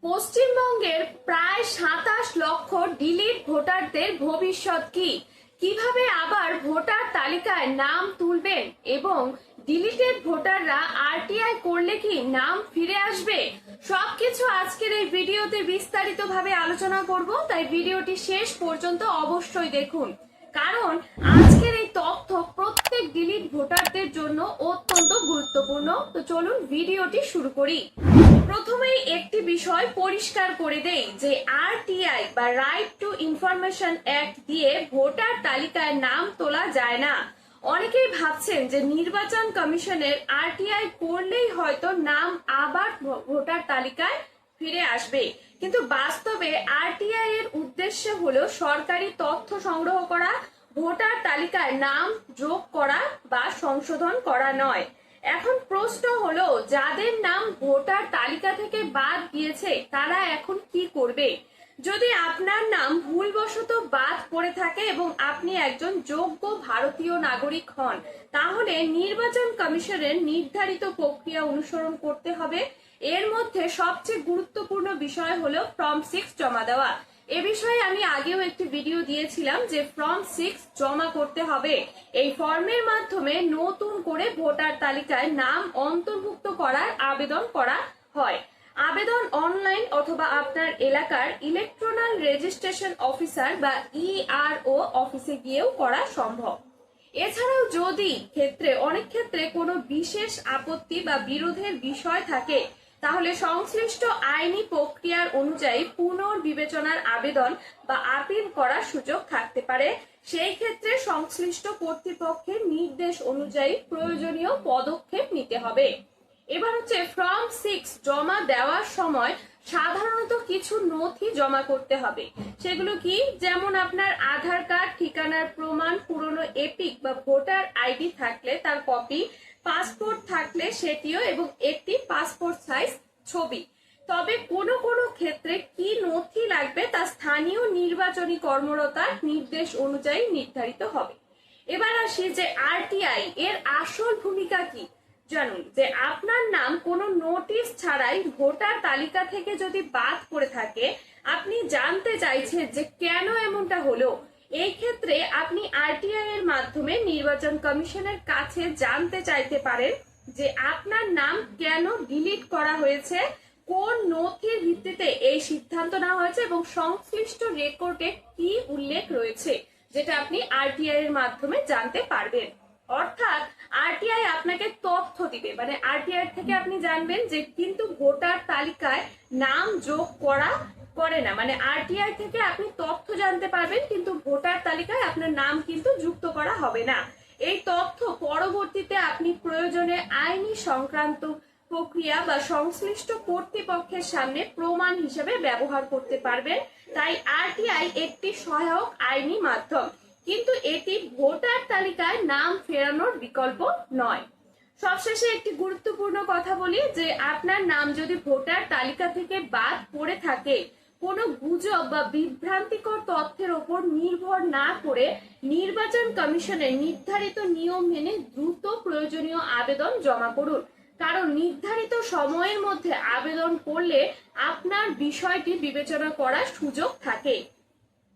পশ্চিমবঙ্গের প্রায় ২৭ লক্ষ ডিলিট ভোটারদের ভবিষ্যৎ কি, কিভাবে আবার ভোটার তালিকায় নাম তুলবেন এবং ডিলিটেড ভোটাররা আরটিআই করলে কি নাম ফিরে আসবে, সবকিছু আজকের এই ভিডিওতে বিস্তারিতভাবে আলোচনা করব। তাই ভিডিওটি শেষ পর্যন্ত অবশ্যই দেখুন, কারণ আজকের এই তথ্য প্রত্যেক ডিলিট ভোটারদের জন্য অত্যন্ত গুরুত্বপূর্ণ। তো চলুন ভিডিওটি শুরু করি। প্রথমেই একটি বিষয় পরিষ্কার করে দেই যে আরটিআই বা রাইট টু ইনফরমেশন অ্যাক্ট দিয়ে ভোটার তালিকায় নাম তোলা যায় না। অনেকেই ভাবছেন যে নির্বাচন কমিশনের আরটিআই করলেই হয়তো নাম আবার ভোটার তালিকায় ফিরে আসবে, কিন্তু বাস্তবে আরটিআই এর উদ্দেশ্য হলো সরকারি তথ্য সংগ্রহ করা, ভোটার তালিকায় নাম যোগ করা বা সংশোধন করা নয়। এখন প্রশ্ন হলো, যাদের নাম ভোটার তালিকা থেকে বাদ দিয়েছে তারা এখন কি করবে? যদি আপনার নাম ভুলবশত বাদ পড়ে থাকে এবং আপনি একজন যোগ্য ভারতীয় নাগরিক হন, তাহলে নির্বাচন কমিশনের নির্ধারিত প্রক্রিয়া অনুসরণ করতে হবে। এর মধ্যে সবচেয়ে গুরুত্বপূর্ণ বিষয় হলো ফর্ম 6 জমা দেওয়া। এ বিষয়ে আমি আগেও একটি ভিডিও দিয়েছিলাম যে ফর্ম 6 জমা করতে হবে। এই ফর্মের মাধ্যমে নতুন করে ভোটার তালিকায় নাম অন্তর্ভুক্ত করার আবেদন করা হয়। আবেদন অনলাইন অথবা আপনার এলাকার ইলেকট্রাল রেজিস্ট্রেশন অফিসার বা ইআরও অফিসে গিয়েও করা সম্ভব। এছাড়াও যদি অনেক ক্ষেত্রে কোনো বিশেষ আপত্তি বা বিরোধের বিষয় থাকে, তাহলে সংশ্লিষ্ট আইনি প্রক্রিয়ার অনুযায়ী পুনর্বিবেচনার আবেদন বা আপিল করার সুযোগ থাকতে পারে। সেই ক্ষেত্রে সংশ্লিষ্ট কর্তৃপক্ষের নির্দেশ অনুযায়ী প্রয়োজনীয় পদক্ষেপ নিতে হবে। এবার হচ্ছে ফর্ম 6 জমা দেওয়ার সময় সাধারণত কিছু নথি জমা করতে হবে। সেগুলো কি? যেমন আপনার আধার কার্ড, ঠিকানার প্রমাণ, পুরনো এপিক বা ভোটার আইডি থাকলে তার কপি, পাসপোর্ট থাকলে সেটিও এবং একটি পাসপোর্ট সাইজ ছবি। তবে কোনো কোনো ক্ষেত্রে কি নথি লাগবে তা স্থানীয় নির্বাচনী কর্মকর্তার নির্দেশ অনুযায়ী নির্ধারিত হবে। এবার আসি যে আরটিআই এর আসল ভূমিকা কি। জানুন যে আপনার নাম কোনো নোটিশ ছাড়াই ভোটার তালিকা থেকে যদি বাদ পড়ে থাকে, আপনি জানতে চাইছেন যে কেন এমনটা হলো। এই ক্ষেত্রে আপনি আরটিআই এর মাধ্যমে নির্বাচন কমিশনের কাছে জানতে চাইতে পারেন যে আপনার নাম কেন ডিলিট করা হয়েছে, কোন নথির ভিত্তিতে এই সিদ্ধান্ত নেওয়া হয়েছে এবং সংশ্লিষ্ট রেকর্ডে কি উল্লেখ রয়েছে, যেটা আপনি আরটিআই এর মাধ্যমে জানতে পারবেন। অর্থাৎ আরটিআই আপনাকে তথ্য দিবে, মানে আরটিআই থেকে আপনি জানবেন যে কিন্তু ভোটার তালিকায় নাম যোগ করে না, মানে আরটিআই থেকে আপনি তথ্য জানতে পারবেন কিন্তু ভোটার তালিকায় আপনার নাম কিন্তু যুক্ত করা হবে না। এই তথ্য পরবর্তীতে আপনি প্রয়োজনে আইনি সংক্রান্ত প্রক্রিয়া বা সংশ্লিষ্ট কর্তৃপক্ষের সামনে প্রমাণ হিসেবে ব্যবহার করতে পারবেন। তাই আরটিআই একটি সহায়ক আইনি মাধ্যম, কিন্তু এটি ভোটার তালিকায় নাম ফেরানোর বিকল্প নয়। সবশেষে একটি গুরুত্বপূর্ণ কথা বলি যে আপনার নাম যদি ভোটার তালিকা থেকে বাদ পড়ে থাকে, কোনো গুজব বা বিভ্রান্তিকর তথ্যের ওপর নির্ভর না করে নির্বাচন কমিশনের নির্ধারিত নিয়ম মেনে দ্রুত প্রয়োজনীয় আবেদন জমা করুন, কারণ নির্ধারিত সময়ের মধ্যে আবেদন করলে আপনার বিষয়টি বিবেচনা করার সুযোগ থাকে।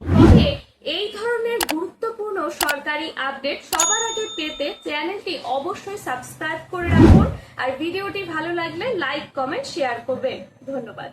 তবে এই ধরনের গুরুত্বপূর্ণ সরকারি আপডেট সবার আগে পেতে চ্যানেলটি অবশ্যই সাবস্ক্রাইব করে রাখুন, আর ভিডিওটি ভালো লাগলে লাইক, কমেন্ট, শেয়ার করবেন। ধন্যবাদ।